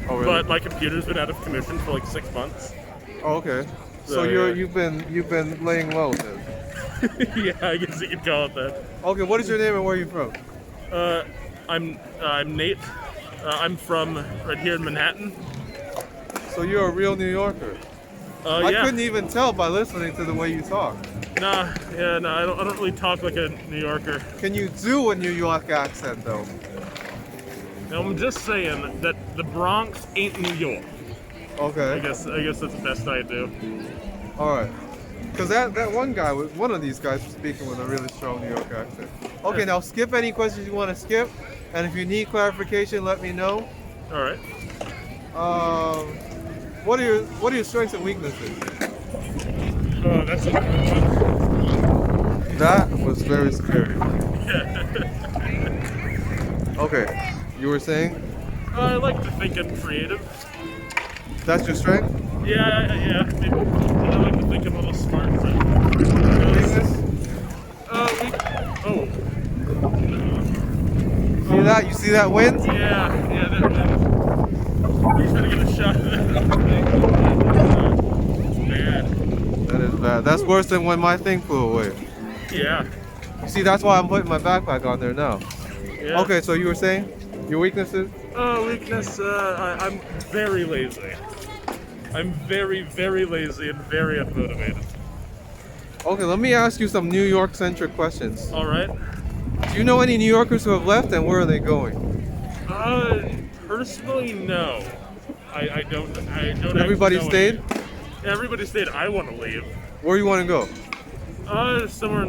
Oh, really? But my computer's been out of commission for like 6 months. Oh, okay. So Yeah. you've been laying low then. Yeah, I guess you could call it that. Okay, what is your name and where are you from? I'm Nate. I'm from right here in Manhattan. So you're a real New Yorker. I Yeah. couldn't even tell by listening to the way you talk. Nah, yeah, no, I don't really talk like a New Yorker. Can you do a New York accent though? Now, I'm just saying that the Bronx ain't New York. Okay. I guess that's the best I do. All right. Because that one of these guys was speaking with a really strong New York accent. Okay, Yeah. now skip any questions you want to skip, and if you need clarification, let me know. All right. What are your strengths and weaknesses? That's a good one. That was very scary. Okay, you were saying I like to think I'm creative. that's your strength? Yeah. Maybe. I like to think I'm a little smart. Weakness? Oh. See that? You see that wind? Yeah. He's gonna get a shot. Man. That is bad. That's worse than when my thing flew away. Yeah. You see, that's why I'm putting my backpack on there now. Yeah. Okay, so you were saying your weaknesses? Weakness. I'm very lazy. I'm very, very lazy and very unmotivated. Okay, let me ask you some New York-centric questions. All right. Do you know any New Yorkers who have left, and where are they going? Personally, no. I don't. Everybody actually know stayed? any. Everybody stayed. I want to leave. Where do you want to go? Somewhere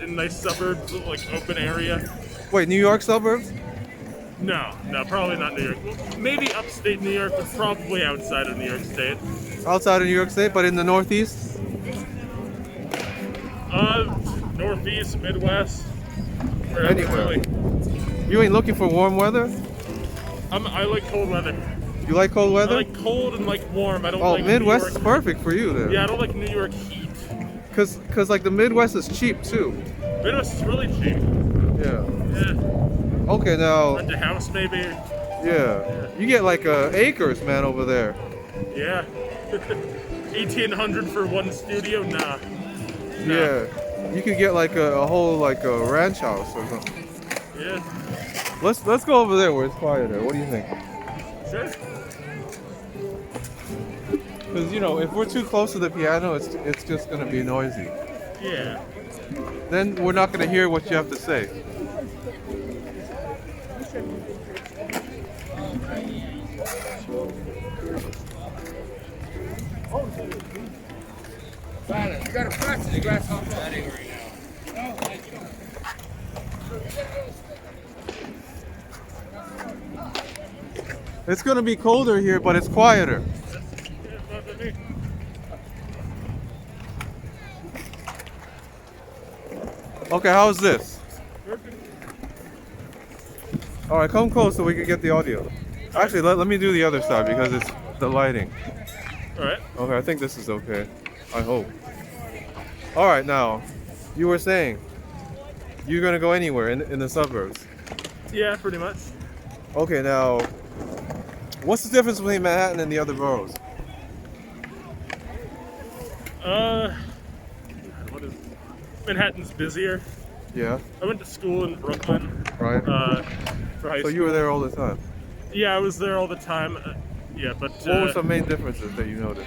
in nice suburbs, like open area. Wait, New York suburbs? No, probably not New York. Well, maybe upstate New York, but probably outside of New York State. Outside of New York State, but in the Northeast? Northeast, Midwest, wherever Anywhere. really. You ain't looking for warm weather? I like cold weather. You like cold I weather? like cold and like warm. I don't Oh, like Midwest New is York. perfect for you then. Yeah, I don't like New York heat. Cause like the Midwest is cheap too. Midwest is really cheap. Yeah. Yeah, Okay, now. rent a house maybe. Yeah. You get like acres, man, over there. Yeah. 1,800 for one studio? Nah. Yeah. You could get like a whole like a ranch house or something. Yeah. Let's go over there where it's quieter. What do you think? Sure. Because if we're too close to the piano, it's just gonna be noisy. Yeah. Then we're not gonna hear what you have to say. You got a press the grass off that right now. It's gonna be colder here, but it's quieter. Okay, how's this? All right, come close so we can get the audio. Actually, let me do the other side because it's the lighting. All right. Okay, I think this is okay. I hope. All right, now, you were saying you're gonna go anywhere in the suburbs. Yeah, pretty much. Okay, now, what's the difference between Manhattan and the other boroughs? What is Manhattan's busier. Yeah, I went to school in Brooklyn. right. For high So school. you were there all the time. Yeah, I was there all the time. Yeah, but What were some main differences that you noticed?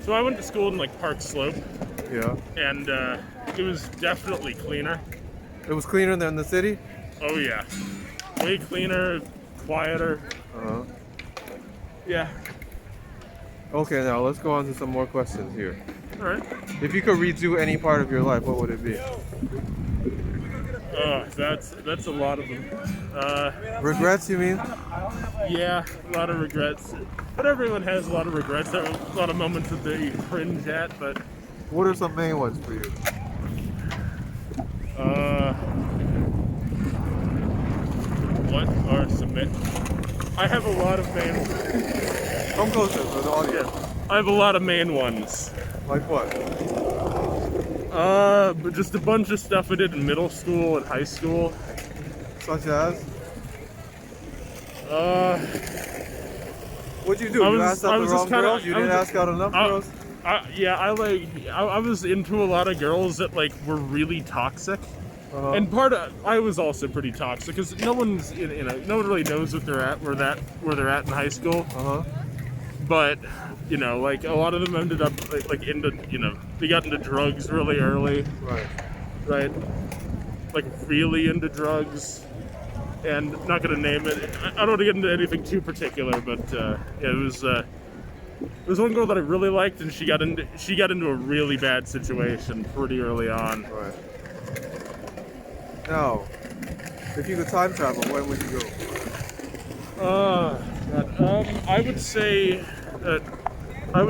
So I went to school in like Park Slope, Yeah, and it was definitely cleaner. it was cleaner than the city. Oh yeah, way cleaner, quieter. Uh-huh. Yeah. Okay, now let's go on to some more questions here. All right. If you could redo any part of your life, what would it be? That's a lot of them. Regrets, you mean? Yeah, a lot of regrets. But everyone has a lot of regrets. There are a lot of moments that they cringe at, but What are some main ones for you? what are some? I have a lot of main. Come closer for the audience. I have a lot of main ones. Like what? But just a bunch of stuff I did in middle school and high school. Such as? What'd you do? I You was- asked out I the was wrong just kinda- girls? You I didn't was- ask out enough girls? I was into a lot of girls that like were really toxic. Uh-huh. And I was also pretty toxic because no one really knows what they're at, where they're at in high school. Uh-huh. But like a lot of them ended up like into they got into drugs really early, Right. right? Like really into drugs, and not gonna name it. I don't want to get into anything too particular, but it was one girl that I really liked, and she got into a really bad situation pretty early on. Right. Now, if you could time travel, when would you go? God, I would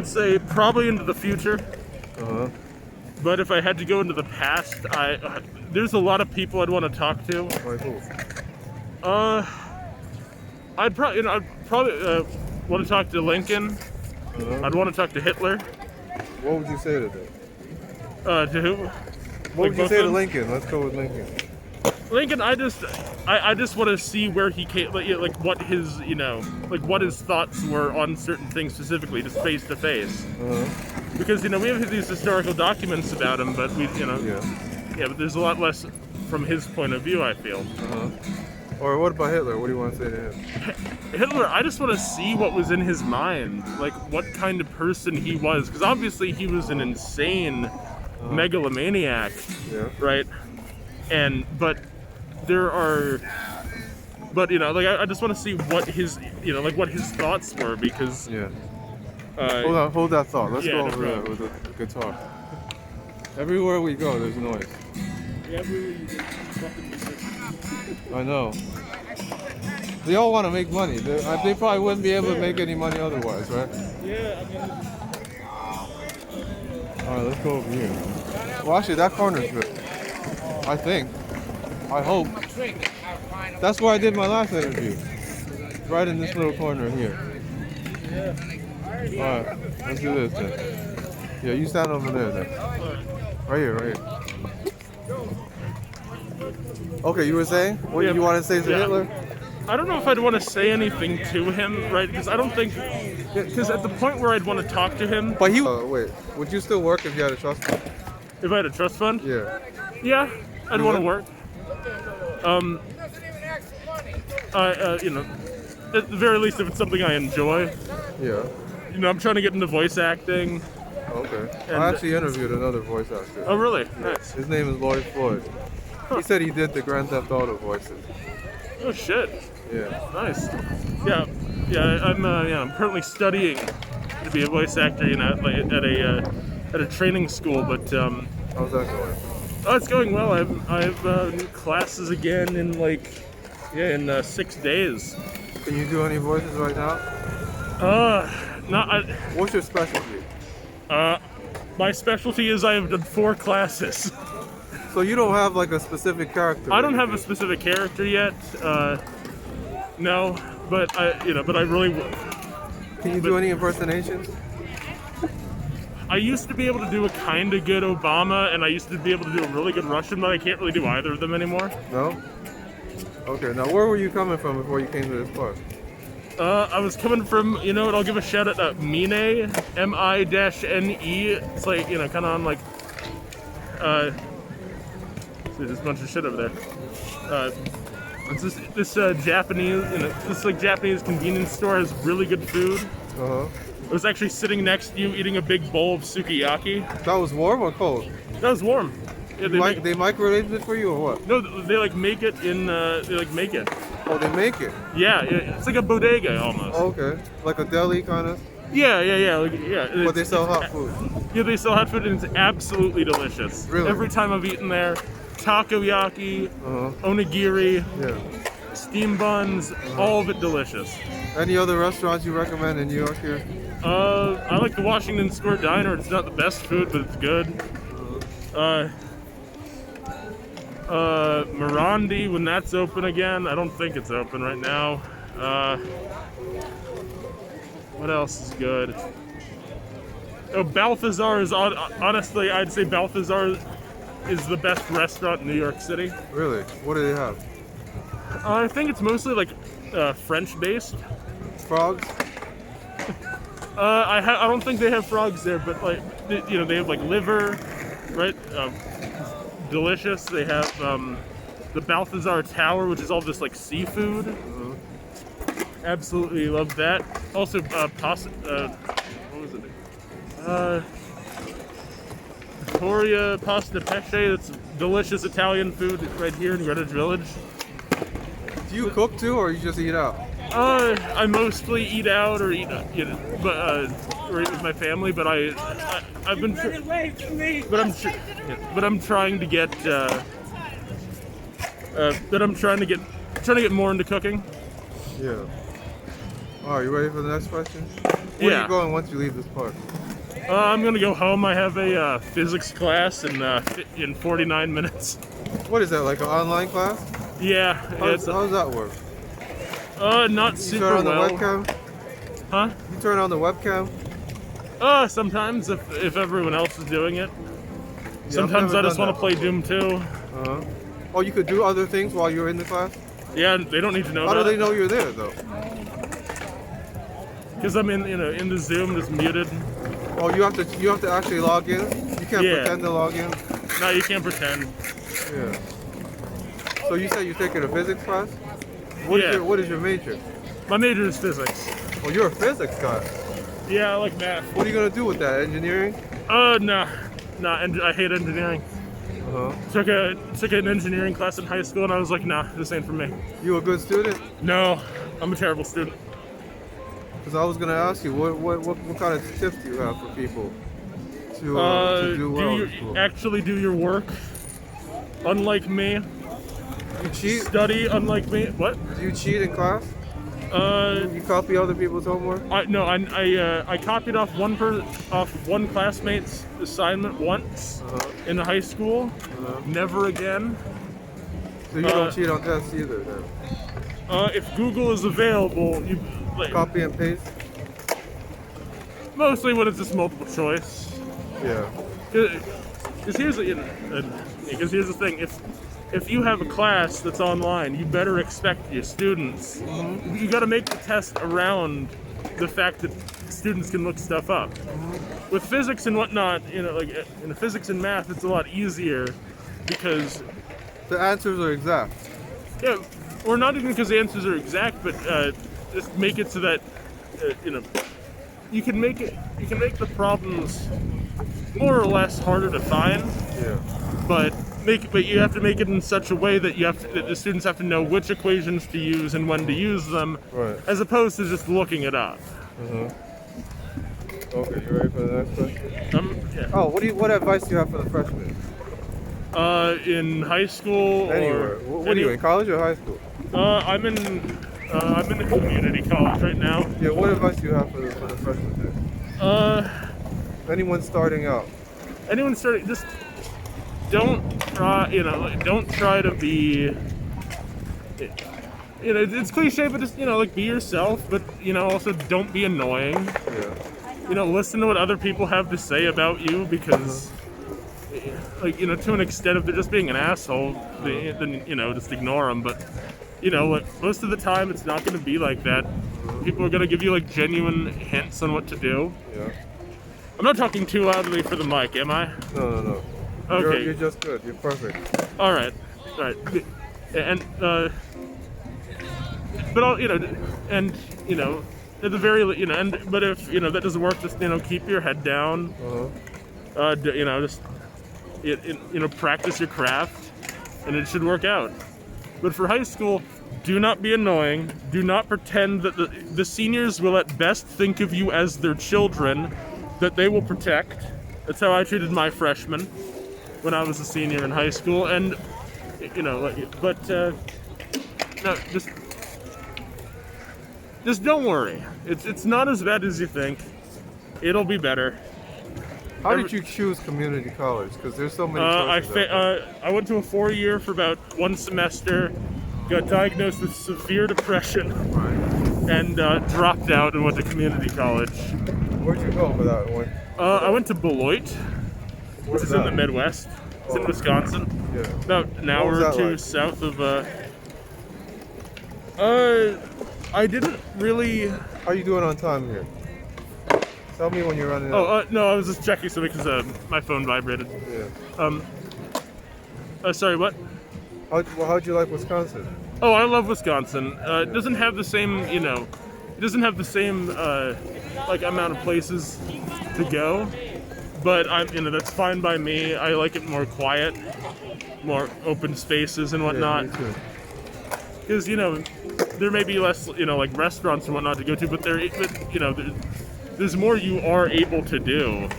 say probably into the future. Uh-huh. But if I had to go into the past, there's a lot of people I'd want to talk to. Like who? I'd probably want to talk to Lincoln. Uh-huh. I'd want to talk to Hitler. What would you say to them? To who? What would you both say of to them? Lincoln? Let's go with Lincoln. Lincoln, I just want to see where he came, like what his, what his thoughts were on certain things specifically, just face to face. Uh-huh. Because we have these historical documents about him, but Yeah. but there's a lot less from his point of view, I feel. Uh-huh. Or what about Hitler? What do you want to say to him? Hitler, I just want to see what was in his mind, like what kind of person he was, because obviously he was an insane megalomaniac, Yeah. right? But I just want to see what his what his thoughts were, because Yeah. Hold that thought. Let's yeah, go no over there problem. with the guitar. Everywhere we go, there's noise. I know. They all want to make money. They probably wouldn't be able to make any money otherwise, right? Yeah, All right, let's go over here. Well, actually, that corner's good. I think. I hope. That's where I did my last interview. Right in this little corner here. All right, let's do this then. Yeah, you stand over there then. Right here. Okay, you were saying? What Yeah. you want to say to Yeah. Hitler? I don't know if I'd want to say anything to him, right? Because I don't think, because at the point where I'd want to talk to him, But wait, would you still work if you had a trust fund? if I had a trust fund, Yeah. yeah, I'd You want to would? work. At the very least, if it's something I enjoy. Yeah. I'm trying to get into voice acting. Okay. And- I actually interviewed another voice actor. Oh, really? Nice. His name is Lloyd Floyd. He said he did the Grand Theft Auto voices. Oh, shit. Yeah. Nice. Yeah. I'm currently studying to be a voice actor, at a training school, but How's that going? oh, it's going well. I've new classes again in 6 days. Can you do any voices right now? What's your specialty? My specialty is I have done 4 classes. So you don't have like a specific character? I don't have a specific character yet. No, but I really would. Can you do any impersonations? I used to be able to do a kind of good Obama, and I used to be able to do a really good Russian, but I can't really do either of them anymore. No? Okay, now where were you coming from before you came to this park? I was coming from, I'll give a shout out to Mine, M-I-N-E. It's like, kind of on like, see, there's a bunch of shit over there. It's this Japanese, this like Japanese convenience store has really good food. Uh-huh. I was actually sitting next to you eating a big bowl of sukiyaki. That was warm or cold? That was warm. Yeah, They microwaved it for you or what? no, they like make it in. They like make it. Oh, they make it? Yeah, it's like a bodega almost. Okay. Like a deli kind of? Yeah. Yeah, But they sell hot food? Yeah, they sell hot food and it's absolutely delicious. Really? Every time I've eaten there, takoyaki, Uh-huh. onigiri, Yeah. steam buns, all of it delicious. Any other restaurants you recommend in New York here? I like the Washington Square Diner. It's not the best food, but it's good. Morandi, when that's open again. I don't think it's open right now. What else is good? Oh, Balthazar is honestly, I'd say Balthazar is the best restaurant in New York City. Really? What do they have? I think it's mostly like French-based. Frogs? I don't think they have frogs there, but like they have like liver, right? Delicious. They have the Balthazar Tower, which is all just like seafood. Absolutely love that. Also, pasta. What was it? Vittoria Pasta Pesce. That's delicious Italian food right here in Greenwich Village. Do you cook too, or you just eat out? I mostly eat out or eat, or eat with my family. But I've been, but I'm trying to get, trying to get more into cooking. Yeah. All right, you ready for the next question? Where are Yeah. you going once you leave this park? I'm gonna go home. I have a physics class in 49 minutes. What is that, like an online class? Yeah, How does that work? not You super turn on the well. webcam? Huh? You turn on the webcam? Sometimes if everyone else is doing it. Yeah, Sometimes I just want to play before. Doom 2. Uh-huh. Oh, you could do other things while you're in the class? Yeah, they don't need to know How that. do they know you're there, though? Because I'm in the Zoom, just muted. Oh, you have to actually log in? You can't Yeah. pretend to log in? No, you can't pretend. Yeah. So you said you're taking a physics class? What is your major? My major is physics. Oh, you're a physics guy. Yeah, I like math. What are you gonna do with that? Engineering? Nah, I hate engineering. Uh-huh. Took an engineering class in high school, and I was like, nah, this ain't for me. You a good student? No, I'm a terrible student. Because I was gonna ask you, what kind of tips do you have for people to do well in school? Actually do your work. Unlike me, You cheat? study. Unlike me, what? Do you cheat in class? You copy other people's homework? I copied off one classmate's assignment once in high school. Never again. So you don't cheat on tests either, then? If Google is available, you Copy and paste? mostly when it's just multiple choice. Yeah. Because here's the thing: if you have a class that's online, you better expect your students. You got to make the test around the fact that students can look stuff up. With physics and whatnot, like in physics and math, it's a lot easier because The answers are exact. yeah, or not even because the answers are exact, but just make it so that you can make the problems more or less harder to find. Yeah. But you have to make it in such a way that that the students have to know which equations to use and when to use them, Right. as opposed to just looking it up. Okay, you ready for the next question? Yeah. Oh, what advice do you have for the freshmen? In high school Anywhere. or What are you in, college or high school? I'm in the community college right now. Yeah, what advice do you have for the freshmen there? Anyone starting out? Anyone starting, just don't try to be. It's cliche, but just be yourself. But also don't be annoying. Yeah. Listen to what other people have to say about you, because to an extent, if they're just being an asshole, then just ignore them. But most of the time it's not going to be like that. People are going to give you genuine hints on what to do. Yeah. I'm not talking too loudly for the mic, am I? No. Okay. You're just good. You're perfect. All right. And but I'll at the very but if that doesn't work, just keep your head down. Just practice your craft, and it should work out. But for high school, do not be annoying. Do not pretend that the seniors will at best think of you as their children that they will protect. That's how I treated my freshmen when I was a senior in high school. And no, just don't worry. It's not as bad as you think. It'll be better. How did you choose community college? Because there's so many choices. I went to a 4-year for about one semester, got diagnosed with severe depression, and dropped out and went to community college. Where'd you go for that one? I went to Beloit, which is in the Midwest. It's in Wisconsin. Yeah. About an hour or two south of. I didn't really. How you doing on time here? Tell me when you're running out. No, I was just checking something because my phone vibrated. Yeah. Sorry, what? How'd you like Wisconsin? Oh, I love Wisconsin. It doesn't have the same, it doesn't have the same like amount of places to go, but that's fine by me. I like it more quiet, more open spaces and whatnot. Yeah, me too. Because there may be less, like restaurants and whatnot to go to, but there's more you are able to do.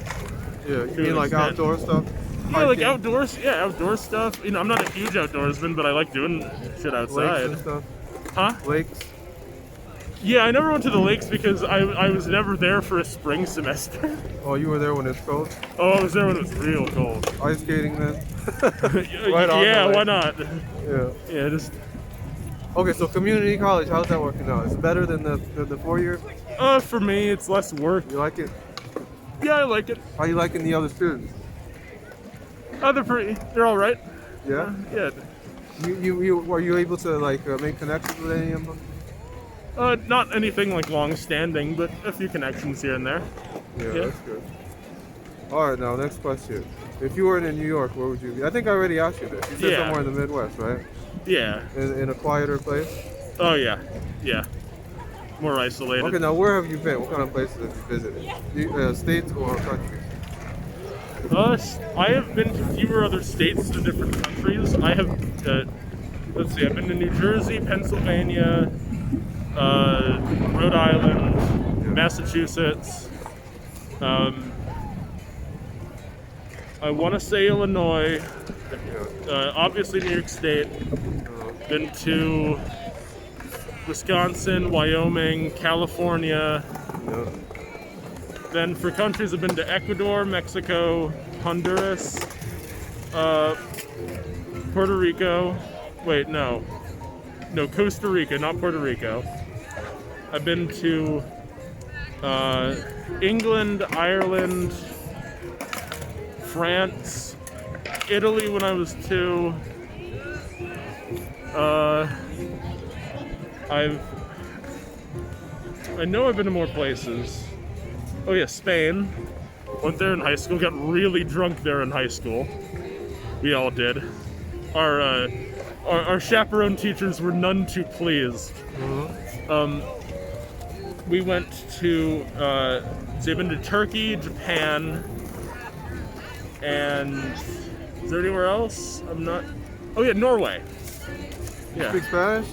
Yeah, you mean like outdoor stuff? Yeah, like outdoor stuff. I'm not a huge outdoorsman, but I like doing shit outside. Lakes and stuff? Huh? Lakes? Yeah, I never went to the lakes because I was never there for a spring semester. Oh, you were there when it's cold? Oh, I was there when it was real cold. Ice skating then? Right on yeah, why not? Yeah. Yeah, just. Okay, so community college, how's that working out? Is it better than the 4 years? For me, it's less work. You like it? Yeah, I like it. How you liking the other students? They're all right. Yeah? Yeah. You were you able to like make connections with any of them? Not anything like long-standing, but a few connections here and there. Yeah, that's good. All right, now next question. If you were in New York, where would you be? I think I already asked you this. You said somewhere in the Midwest, right? Yeah. In a quieter place? Oh yeah, yeah. More isolated. Okay, now where have you been? What kind of places have you visited? States or countries? I have been to fewer other states than different countries. I have, let's see, I've been to New Jersey, Pennsylvania, Rhode Island, Massachusetts. I want to say Illinois. Obviously New York State. Been to Wisconsin, Wyoming, California. Then for countries, I've been to Ecuador, Mexico, Honduras, Puerto Rico. Wait, no, Costa Rica, not Puerto Rico. I've been to England, Ireland, France, Italy when I was 2. I know I've been to more places. Oh yeah, Spain. Went there in high school. Got really drunk there in high school. We all did. Our chaperone teachers were none too pleased. We went to. So I've been to Turkey, Japan, and is there anywhere else? I'm not. Oh yeah, Norway. Yeah. Speak Spanish?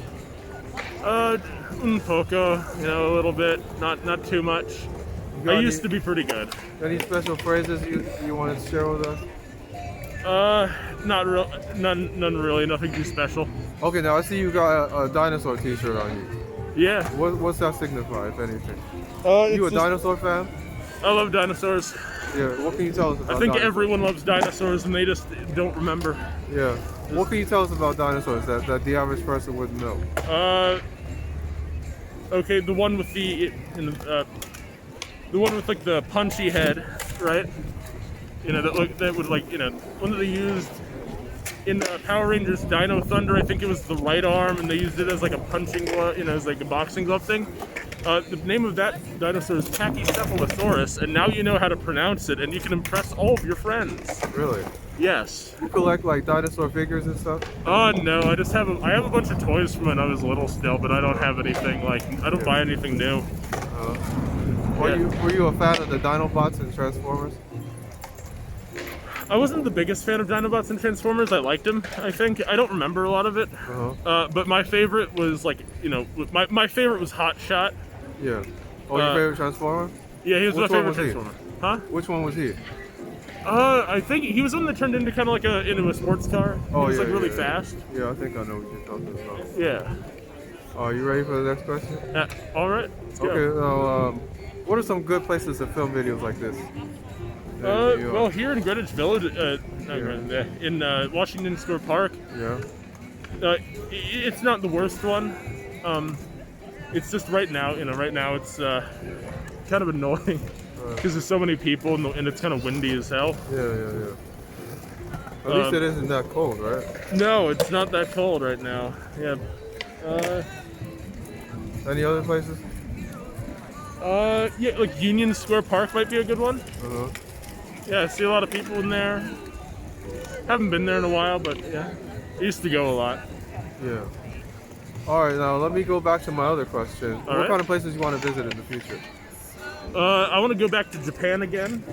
Un poco. A little bit. Not too much. I used to be pretty good. Any special phrases you wanted to share with us? None really. Nothing too special. Okay, now I see you got a dinosaur T-shirt on you. Yeah. What's that signify, if anything? You a dinosaur fan? I love dinosaurs. Yeah. What can you tell us about? I think dinosaurs? everyone loves dinosaurs, and they just don't remember. Yeah. What can you tell us about dinosaurs that the average person wouldn't know? Okay, the one with the one with like the punchy head, right? That would one that they used in Power Rangers Dino Thunder. I think it was the right arm, and they used it as like a punching glove, as like a boxing glove thing. The name of that dinosaur is Pachycephalosaurus, and now you know how to pronounce it, and you can impress all of your friends. Really? Yes. You collect like dinosaur figures and stuff? Oh no, I have a bunch of toys from when I was little still, but I don't have anything I don't buy anything new. Were you a fan of the Dinobots and Transformers? I wasn't the biggest fan of Dinobots and Transformers. I liked them, I think. I don't remember a lot of it. But my favorite was my favorite was Hot Shot. Yeah. Oh, your favorite Transformer? Yeah, he was my favorite Transformer. Huh? Which one was he? I think he was one that turned into kind of into a sports car. Oh, he was yeah, really yeah. fast. Yeah, I think I know what you're talking about. Yeah. Are you ready for the next question? All right. Let's go. Okay. Now, what are some good places to film videos like this? Well, here in Greenwich Village, in Washington Square Park. Yeah. It's not the worst one. It's just right now it's kind of annoying because there's so many people and it's kind of windy as hell. Yeah. At least it isn't that cold, right? No, it's not that cold right now. Yeah. Any other places? Yeah, like Union Square Park might be a good one. Uh-huh. Yeah, I see a lot of people in there. Haven't been there in a while, but yeah, I used to go a lot. Yeah. All right, now let me go back to my other question. What right. kind of places you want to visit in the future? I want to go back to Japan again.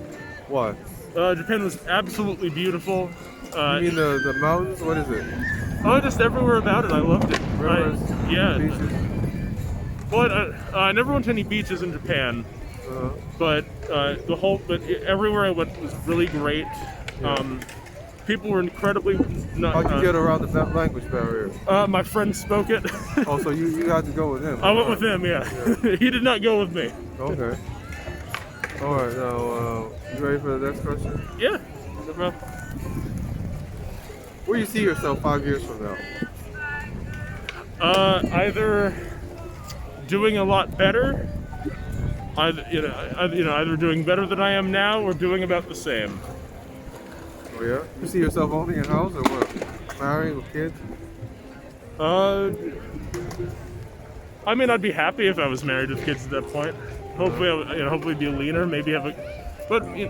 Why? Japan was absolutely beautiful. You mean the mountains? What is it? Oh, just everywhere about it. I loved it. Rivers? Yeah. Beaches? But I never went to any beaches in Japan. Uh-huh. But everywhere I went was really great. Yeah. People were incredibly. How'd you get around the language barrier? My friend spoke it. Oh, so you had to go with him? I went with him. Yeah. He did not go with me. Okay. All right. Now, you ready for the next question? Yeah. No problem. Where do you see yourself 5 years from now? Either doing a lot better. Either doing better than I am now or doing about the same. Oh yeah? You see yourself owning a house or what? Marrying with kids? I mean, I'd be happy if I was married with kids at that point. Hopefully, hopefully be leaner. Maybe have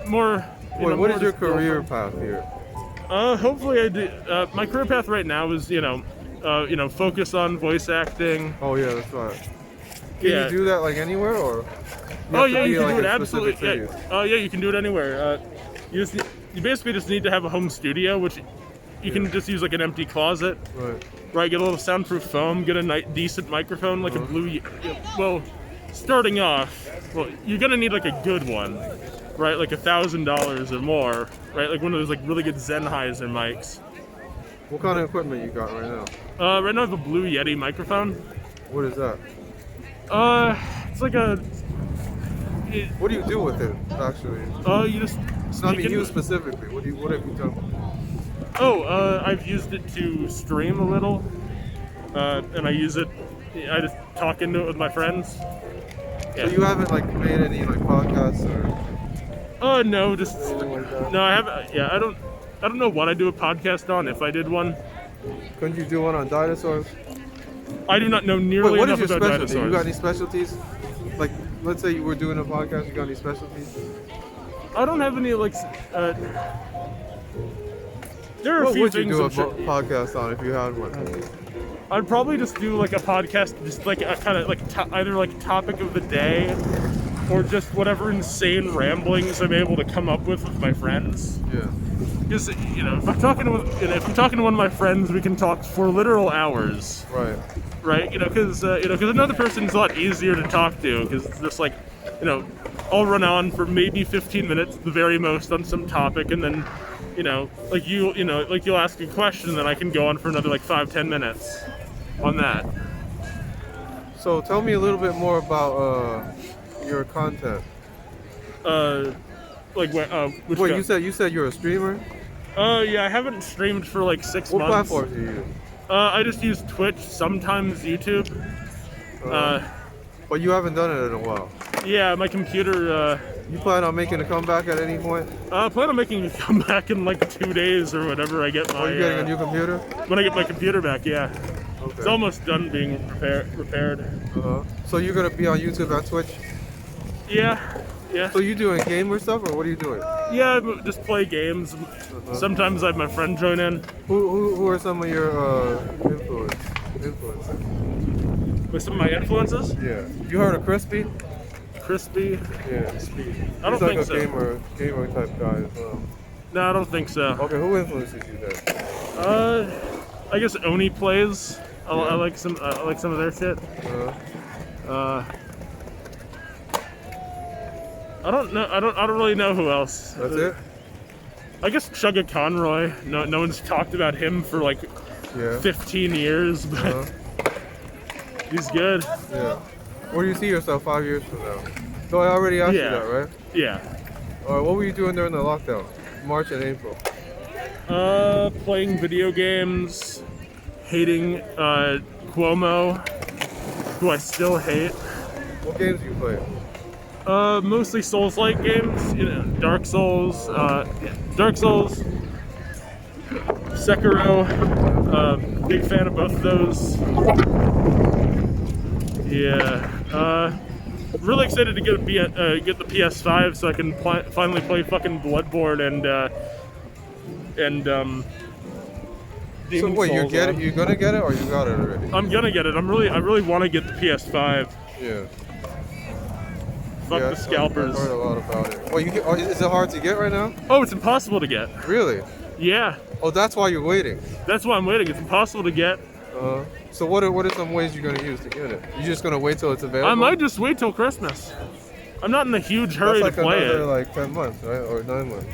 more. What is your career path here? Hopefully, I do. My career path right now is focus on voice acting. Oh yeah, that's right. Can you do that like anywhere or? Oh yeah, you can do it absolutely. Yeah. Yeah, you can do it anywhere. You basically just need to have a home studio, which you can just use like an empty closet. Right. Get a little soundproof foam. Get a decent microphone, like a Blue. Well, starting off, you're gonna need like a good one, right? Like $1,000 or more, right? Like one of those like really good Sennheiser mics. What kind of equipment you got right now? Right now I have a Blue Yeti microphone. What is that? It's like a. What do you do with it, actually? You just. I mean, you specifically. What have you done? Oh, I've used it to stream a little, and I use it. I just talk into it with my friends. Yeah. So you haven't like made any like podcasts or? No, just no. I haven't. Yeah, I don't know what I do a podcast on. If I did one. Couldn't you do one on dinosaurs? I do not know nearly enough about dinosaurs. You got any specialties? Like, let's say you were doing a podcast. You got any specialties? I don't have any like. There are a few What would you things. do a podcast on if you had one? I'd probably just do like a podcast, just like a kind of like either like topic of the day, or just whatever insane ramblings I'm able to come up with my friends. Yeah. Because if I'm talking to one of my friends, we can talk for literal hours. Right. Right. Because another person's a lot easier to talk to, because it's just like, I'll run on for maybe 15 minutes, the very most, on some topic, and then, you'll ask a question, and then I can go on for another like 5-10 minutes on that. So tell me a little bit more about your content. Which you said you're a streamer? Yeah, I haven't streamed for like 6 months. What platform do you use? I just use Twitch, sometimes YouTube. But you haven't done it in a while. Yeah, my computer. You plan on making a comeback at any point? I plan on making a comeback in like 2 days or whenever I get my. Are you getting a new computer? When I get my computer back, yeah. Okay. It's almost done being repaired. So you're gonna be on YouTube and Twitch? Yeah. Yeah. So you doing gamer stuff or what are you doing? Yeah, I just play games. Sometimes I have my friend join in. Who are some of your influences? With some of my influences? Yeah. You heard of Crispy? Crispy? Yeah. I don't think so. He's like a gamer type guy as well. No, I don't think so. Okay, who influences you then? I guess Oni plays. I like some of their shit. I don't know. I don't really know who else. That's it? I guess Chugga Conroy. No one's talked about him for like 15 years, but he's good. Yeah. Where do you see yourself 5 years from now? So I already asked you that, right? Yeah. Alright, what were you doing during the lockdown? March and April? Playing video games, hating Cuomo, who I still hate. What games do you play? Mostly Souls-like games, Dark Souls, Sekiro, big fan of both of those. Yeah. Really excited to get the PS5 so I can finally play fucking Bloodborne and So Demon wait, Souls. you're gonna get it, or you got it already? I'm gonna get it. I really want to get the PS5. Yeah. Fuck the scalpers. I've heard a lot about it. Well, is it hard to get right now? Oh, it's impossible to get. Really? Yeah. Oh, that's why you're waiting. That's why I'm waiting. It's impossible to get. So what are some ways you're gonna use to get it? You just gonna wait till it's available? I might just wait till Christmas. I'm not in a huge hurry That's to play another, it. like 10 months, right? Or 9 months.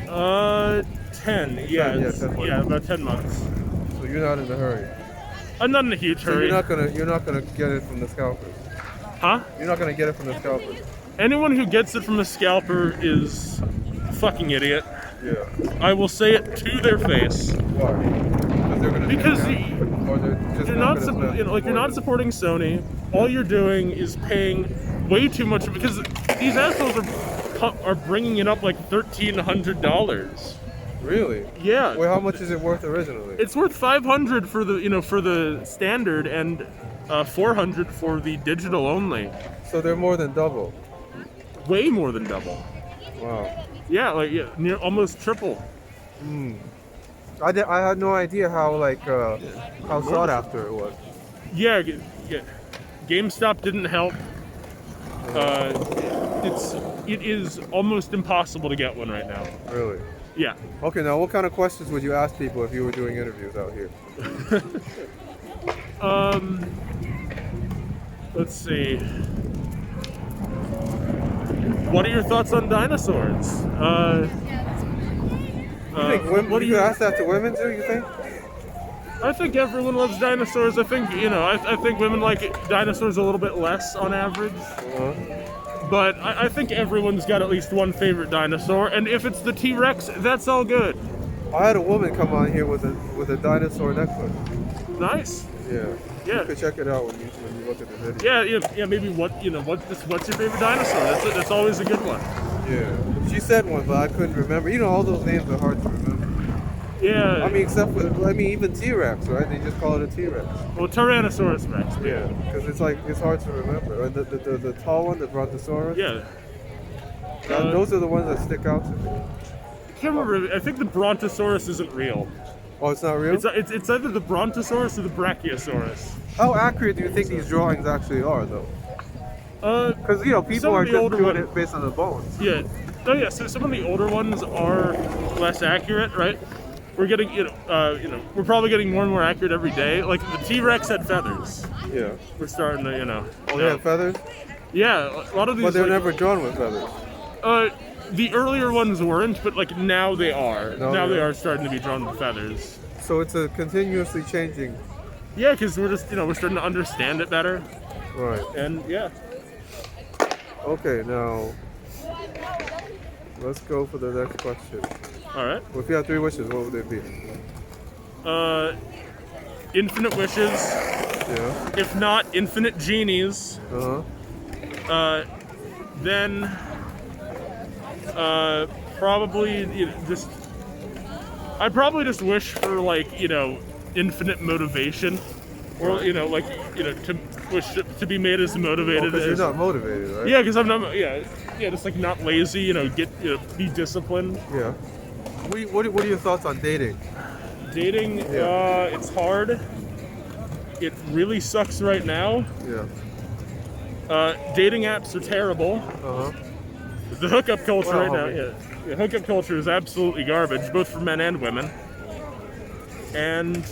10. Yeah. 10 months. Yeah, about 10 months. So you're not in a hurry. I'm not in a huge So hurry. you're not gonna get it from the scalpers. Huh? You're not gonna get it from the scalpers. Anyone who gets it from a scalper is a fucking idiot. Yeah. I will say it to their face. Why? Because they're gonna. Because or they're just you're not not, gonna spend you're not more supporting Sony. All you're doing is paying way too much because these assholes are bringing it up like $1,300. Really? Yeah. Wait, how much is it worth originally? It's worth $500 for the standard and $400 for the digital only. So they're more than double. Way more than double. Wow. Yeah, near almost triple. I had no idea how how sought after it was. Yeah. GameStop didn't help. It is almost impossible to get one right now. Really? Yeah. Okay, now what kind of questions would you ask people if you were doing interviews out here? Let's see. What are your thoughts on dinosaurs? What do you ask that to women too? You think? I think everyone loves dinosaurs. I think I think women like dinosaurs a little bit less on average. But I think everyone's got at least one favorite dinosaur, and if it's the T-Rex, that's all good. I had a woman come on here with a dinosaur necklace. Nice. Yeah. Yeah. You can check it out when you look at the video. Yeah. Maybe what's your favorite dinosaur? That's always a good one. Yeah. She said one, but I couldn't remember. All those names are hard to remember. Yeah. I mean, even T-Rex, right? They just call it a T-Rex. Well, Tyrannosaurus Rex. Yeah. Because it's hard to remember. And the tall one, the Brontosaurus. Yeah. Those are the ones that stick out to me. I can't remember. I think the Brontosaurus isn't real. Oh, it's not real? It's either the Brontosaurus or the Brachiosaurus. How accurate do you think these drawings actually are, though? Because people are just doing it based on the bones. Yeah. Oh yeah. So some of the older ones are less accurate, right? We're getting, we're probably getting more and more accurate every day. Like the T-Rex had feathers. Yeah. We're starting to, Oh, they have feathers? Yeah, a lot of these. But they're never drawn with feathers. The earlier ones weren't, but now they are. Now they are. are starting to be drawn with feathers. So it's a continuously changing. Yeah, because we're just, we're starting to understand it better. Right. And yeah. Okay, now let's go for the next question. All right. Well, if you had 3 wishes, what would they be? Infinite wishes. Yeah. If not, infinite genies. Then probably I'd probably just wish for infinite motivation, or to wish to be made as motivated. Because you're not motivated, right? Yeah, because I'm not. Yeah, just not lazy. Be disciplined. Yeah. What are your thoughts on dating? Dating, it's hard. It really sucks right now. Yeah. Dating apps are terrible. The hookup culture right now, the hookup culture is absolutely garbage, both for men and women. And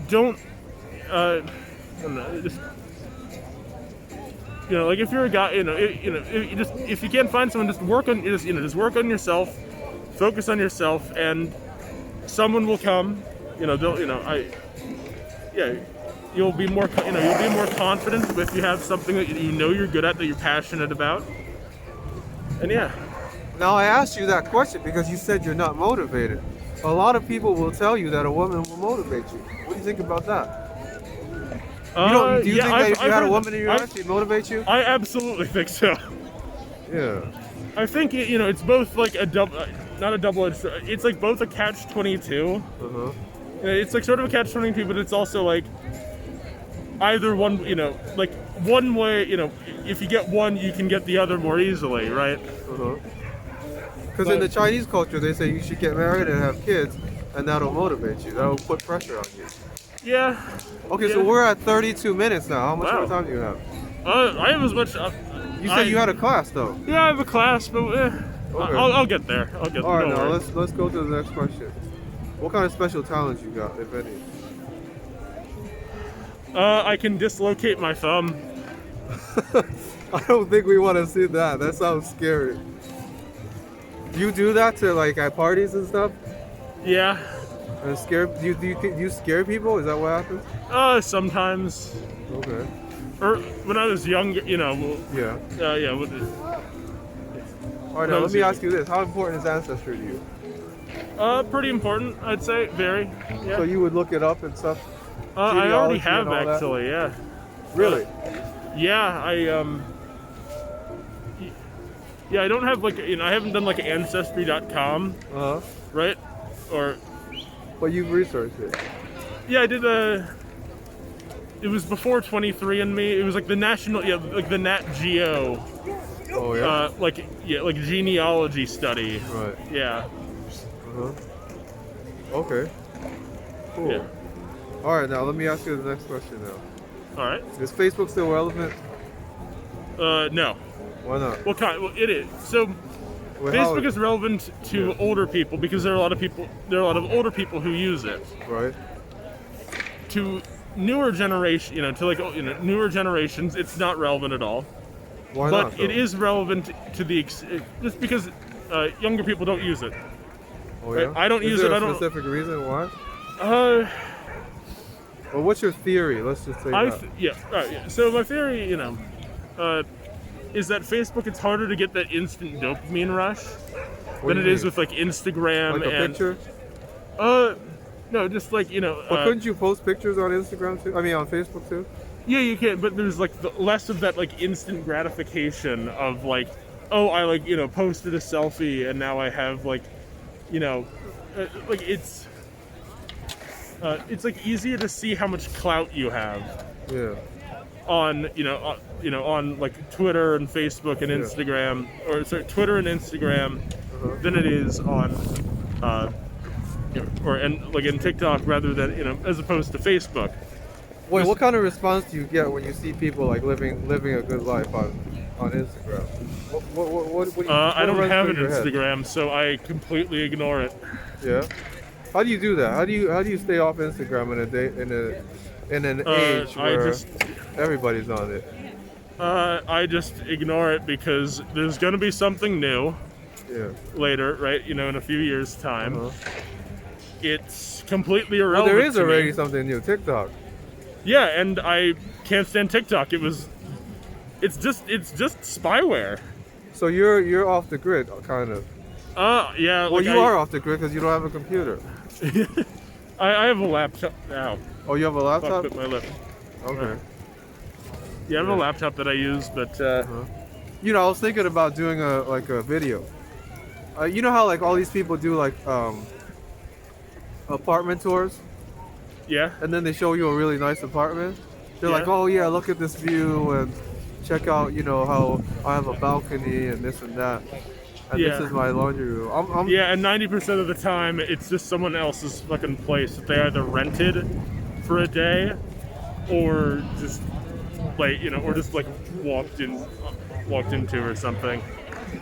don't just if you're a guy, if you can't find someone, just work on yourself, focus on yourself, and someone will come. You'll be more confident if you have something that you're good at, that you're passionate about. And yeah. Now I asked you that question because you said you're not motivated. A lot of people will tell you that a woman will motivate you. What do you think about that? Do you think that if you had a woman in your life, she'd motivate you? I absolutely think so. Yeah. I think it's both like a double, not a double-edged. It's like both a catch-22. It's like sort of a catch-22, but it's also like either one, like one way, if you get one, you can get the other more easily, right? Because in the Chinese culture, they say you should get married and have kids, and that'll motivate you. That'll put pressure on you. Yeah. Okay, yeah. so we're at 32 minutes now. How much more time do you have? I have as much. You said you had a class, though. Yeah, I have a class, but Okay. I'll get there. All right, no now worries. let's go to the next question. What kind of special talents you got, if any? I can dislocate my thumb. I don't think we want to see that. That sounds scary. You do that to like at parties and stuff? Yeah. And scare? Do you scare people? Is that what happens? Sometimes. Okay. Or when I was younger, Yeah. yeah. All right, now let me ask you this: how important is ancestry to you? Pretty important, I'd say. Very. Yeah. So you would look it up and stuff? I already Genealogy have and all that? actually. Yeah. Really? Yeah, I don't have like I haven't done like ancestry.com, right? Or But you've researched it. yeah, I did it was before 23andMe. It was like the national, like the Nat Geo, Oh yeah. like genealogy study. Right. Yeah. Okay. Cool. Yeah. All right, now let me ask you the next question now. All right. Is Facebook still relevant? No. Why not? What kind? Well, it is. So Well, how- Facebook is relevant to older people because there are a lot of older people who use it. Right. To newer generation, newer generations, it's not relevant at all. Why But not? though? it is relevant to the just because younger people don't use it. Oh yeah. I don't Is use there it. a I don't. specific reason why? Well, what's your theory? Let's just say that. Yeah. So my theory, is that Facebook, it's harder to get that instant dopamine rush What than do it you is mean? with like Instagram Like a and picture? no, just like But couldn't you post pictures on Instagram too? I mean, on Facebook too? Yeah, you can, but there's like less of that like instant gratification of like, oh, I like posted a selfie and now I have like, like it's like easier to see how much clout you have. Yeah. On on like Twitter and Facebook and Instagram, or sorry, Twitter and Instagram, than it is on like in TikTok rather than as opposed to Facebook. Wait, what kind of response do you get when you see people like living a good life on Instagram? What do you, I don't runs have through an your head? Instagram, so I completely ignore it. Yeah. How do you do that? How do you stay off Instagram in an age where everybody's on it? I just ignore it because there's gonna be something new. Yeah. Later, right? In a few years' time. It's completely Well, irrelevant. there is to already me. something new, TikTok. Yeah, and I can't stand TikTok. It's just spyware. So you're off the grid, kind of. Yeah. Well, like you are off the grid because you don't have a computer. I have a laptop now. Oh, you have a laptop? Fuck with my lip. Okay. Yeah, I have a laptop that I use, but I was thinking about doing a video. You know how like all these people do like apartment tours, yeah. and then they show you a really nice apartment. They're like, Yeah. oh yeah, look at this view and check out, how I have a balcony and this and that. And this Yeah. is my laundry room. Yeah, and 90% of the time, it's just someone else's fucking place that they either rented for a day, or just like or just like walked into or something.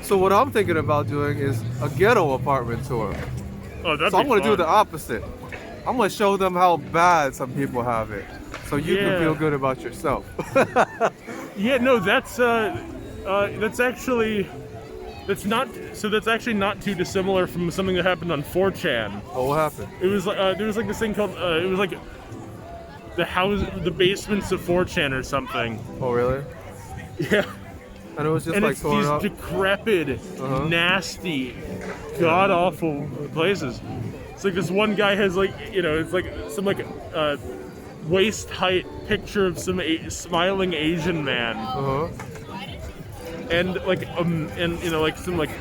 So what I'm thinking about doing is a ghetto apartment tour. Oh, that's So I'm gonna do the opposite. I'm gonna show them how bad some people have it, so you can feel good about yourself. Yeah, no, that's actually that's actually not too dissimilar from something that happened on 4chan. Oh, what happened? It was like there was like this thing called it was like the basements of 4chan or something. Oh, really? Yeah. And it was just And like it's torn these up. decrepit, nasty, god awful places. It's like this one guy has like it's like some like waist height picture of some smiling Asian man, and like like some like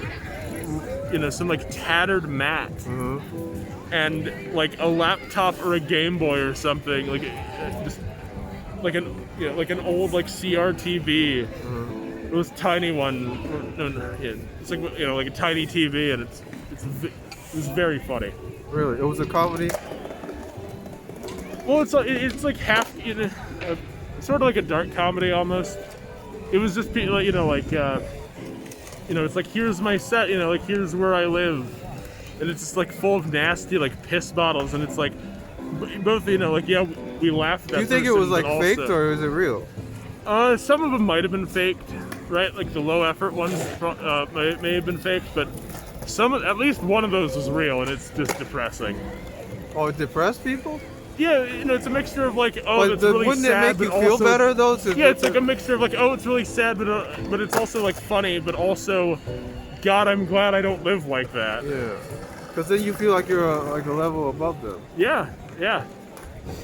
some like tattered mat, and like a laptop or a Game Boy or something, like just like an old like CRTV. Those tiny one. No, yeah, it's like like a tiny TV, and it was very funny. Really, it was a comedy. Well, it's like half, sort of like a dark comedy almost. It was just it's like, here's my set, like here's where I live, and it's just like full of nasty like piss bottles, and it's like both we laughed at. Do you think it was like faked or is it real? Some of them might have been faked, right? Like the low effort ones may have been faked, but at least one of those was real, and it's just depressing. Oh, it depressed people? Yeah, it's a mixture of like, oh, it's really wouldn't sad, it make you but feel also, better though? Yeah, it's like a mixture of like, oh, it's really sad, but it's also like funny, but also, God, I'm glad I don't live like that. Yeah, because then you feel like you're like a level above them. Yeah.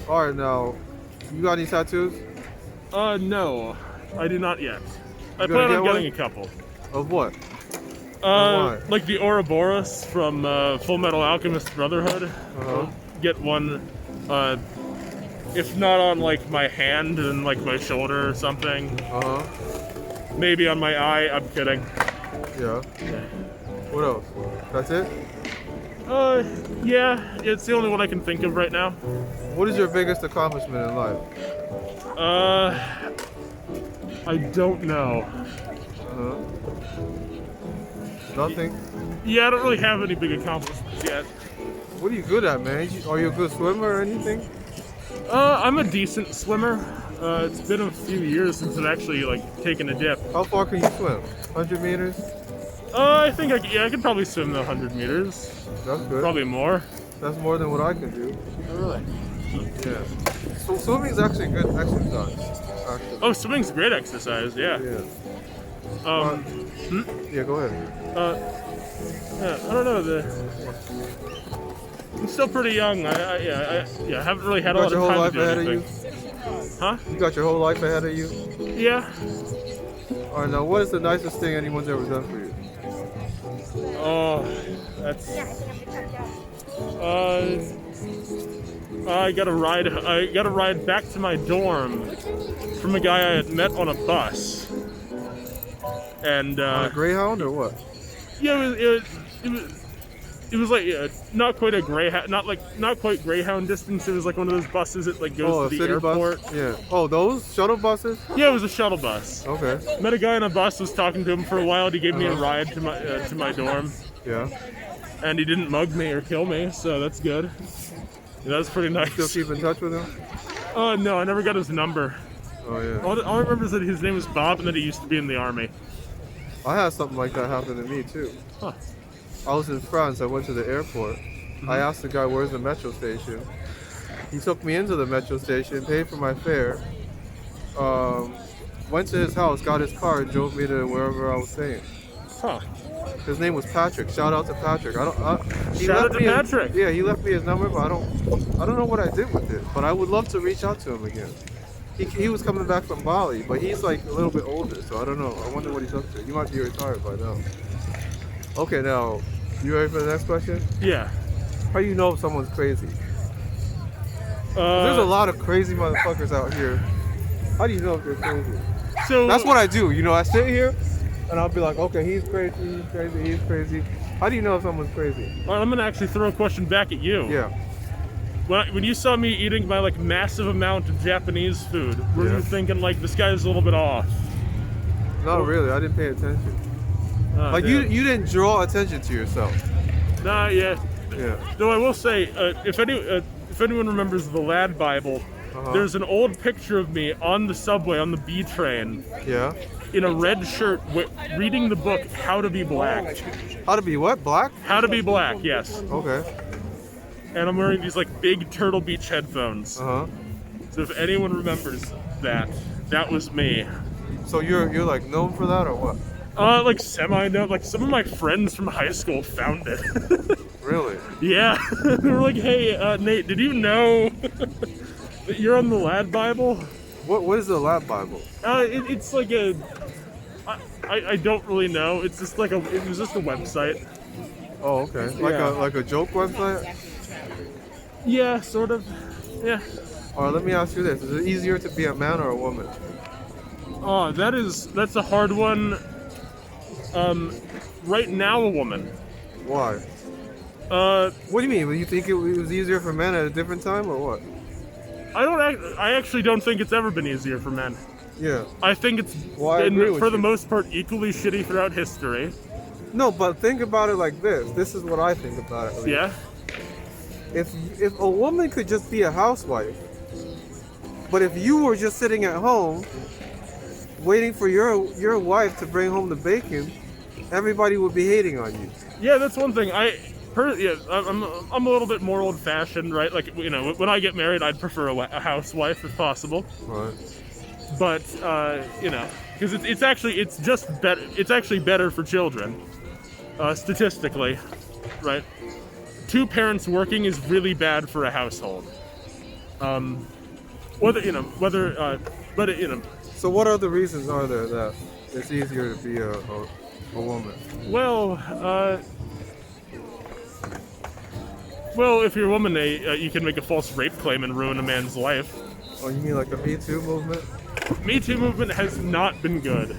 All right, now, you got any tattoos? No, I do not yet. I plan on getting a couple. Of what? Like the Ouroboros from Full Metal Alchemist Brotherhood. Get one. If not on like my hand, then like my shoulder or something. Maybe on my eye. I'm kidding. Yeah. What else? That's it? Yeah. It's the only one I can think of right now. What is your biggest accomplishment in life? I don't know. Nothing? Yeah, I don't really have any big accomplishments yet. What are you good at, man? Are you a good swimmer or anything? I'm a decent swimmer. It's been a few years since I've actually like taken a dip. How far can you swim? 100 meters? I think I could probably swim the 100 meters. That's good. Probably more. That's more than what I can do. Really? Yeah. So swimming is actually good exercise. Actually. Oh, swimming's great exercise. Yeah. Yeah, go ahead. I don't know. I'm still pretty young. I haven't really had a lot of time to do anything. Huh? You got your whole life ahead of you? Yeah. Alright, now what is the nicest thing anyone's ever done for you? Oh, that's. I got a ride back to my dorm from a guy I had met on a bus. And on a Greyhound or what? Yeah, it was like not quite a Greyhound, not quite Greyhound distance. It was like one of those buses that like goes to the airport. Bus? Yeah. Oh, those shuttle buses? Yeah, it was a shuttle bus. Okay. Met a guy on a bus. Was talking to him for a while. He gave me a ride to my dorm. Yeah. And he didn't mug me or kill me, so that's good. Yeah, that was pretty nice. Still keep in touch with him? No, I never got his number. Oh yeah. All I remember is that his name was Bob and that he used to be in the army. I had something like that happen to me too. Huh. I was in France. I went to the airport. I asked the guy, where's the metro station? He took me into the metro station, paid for my fare, went to his house, got his car, and drove me to wherever I was staying. Huh. His name was Patrick. Shout out to Patrick. Shout out to Patrick. Yeah, he left me his number, but I don't know what I did with it. But I would love to reach out to him again. He was coming back from Bali, but he's like a little bit older, so I don't know. I wonder what he's up to. He might be retired by now. Okay, now, you ready for the next question? Yeah. How do you know if someone's crazy? There's a lot of crazy motherfuckers out here. How do you know if they're crazy? So that's what I do. I sit here and I'll be like, okay, he's crazy, he's crazy, he's crazy. How do you know if someone's crazy? Well, I'm gonna actually throw a question back at you. Yeah. When you saw me eating my like massive amount of Japanese food, were you thinking like this guy's a little bit off? Not really. I didn't pay attention. Like damn. you didn't draw attention to yourself. Nah, yeah. Yeah. Though I will say, if anyone remembers the Lad Bible, there's an old picture of me on the subway on the B train. Yeah. In a red shirt, reading the book How to Be Black. How to be what? Black? How to Be Black. Yes. Okay. And I'm wearing these like big Turtle Beach headphones. So if anyone remembers that, that was me. So you're like known for that or what? Like semi-known. Like some of my friends from high school found it. Really? Yeah. They were like, "Hey, Nate, did you know that you're on the Lad Bible?" What is the Lad Bible? It's like a. I don't really know. It's just like it was just a website. Oh, okay. Like a joke website? Yeah, sort of. Yeah. Or let me ask you this: is it easier to be a man or a woman? Oh, that's a hard one. Right now, a woman. Why? What do you mean? You think it was easier for men at a different time, or what? I actually don't think it's ever been easier for men. Yeah. I think it's Well, I agree with for the you. most part equally shitty throughout history. No, but think about it like this. This is what I think about it. At least. Yeah. If a woman could just be a housewife, but if you were just sitting at home waiting for your wife to bring home the bacon, everybody would be hating on you. Yeah, that's one thing. I'm a little bit more old-fashioned, right? Like, you know, when I get married, I'd prefer a housewife if possible. Right. But you know, because it's actually better for children, statistically, right? Two parents working is really bad for a household. But you know. So what other reasons are there that it's easier to be a woman? Well, if you're a woman, you can make a false rape claim and ruin a man's life. Oh, you mean like the Me Too movement? Me Too movement has not been good.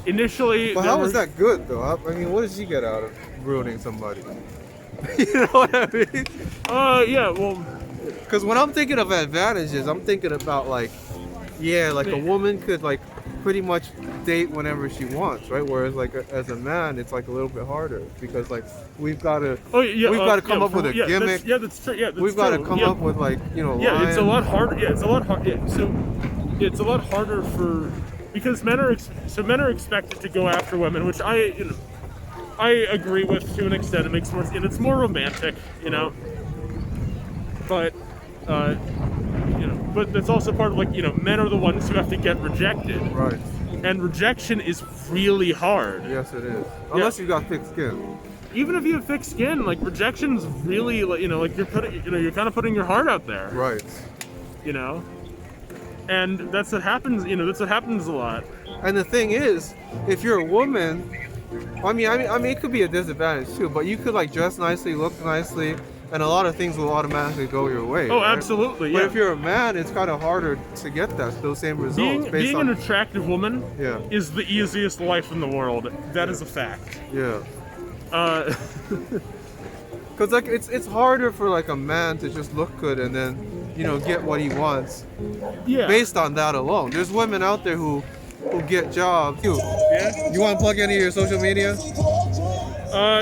Initially, But how was that good though? I mean, what did she get out of ruining somebody? You know what I mean? Yeah, well, Because when I'm thinking of advantages, I'm thinking about like a woman could like pretty much date whenever she wants, right? Whereas like as a man, it's like a little bit harder because like we've got to come up with a gimmick. That's true. Yeah, that's We've got to come up with like Yeah, it's a lines. lot harder. Yeah, it's a lot hard. Yeah, so it's a lot harder because men are expected to go after women, which I agree with to an extent. It makes more, and it's more romantic, you know. But but that's also part of like men are the ones who have to get rejected. Right. And rejection is really hard. Yes, it is. Unless you got thick skin. Even if you have thick skin, like rejection's really like you're you're kind of putting your heart out there. Right. And that's what happens. That's what happens a lot. And the thing is, if you're a woman, I mean, it could be a disadvantage too. But you could like dress nicely, look nicely, and a lot of things will automatically go your way. Oh, right? absolutely. But Yeah. if you're a man, it's kind of harder to get those same results. Being an attractive woman Yeah. is the easiest life in the world. That is a fact. Yeah. Uh, Cause like it's harder for like a man to just look good and then get what he wants yeah. based on that alone. There's women out there who get jobs. Yeah. You want to plug any of your social media?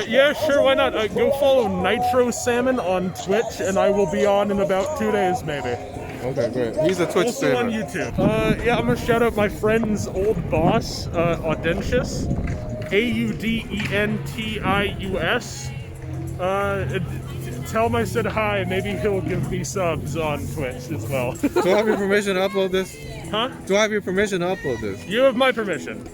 Yeah, sure, why not? Go follow Nitro Salmon on Twitch, and I will be on in about 2 days, maybe. Okay, great. He's a Twitch Also streamer. on YouTube. Yeah, I'm gonna shout out my friend's old boss, Audentius. Audentius. Tell him I said hi, maybe he'll give me subs on Twitch as well. Do I have your permission to upload this? Huh? Do I have your permission to upload this? You have my permission.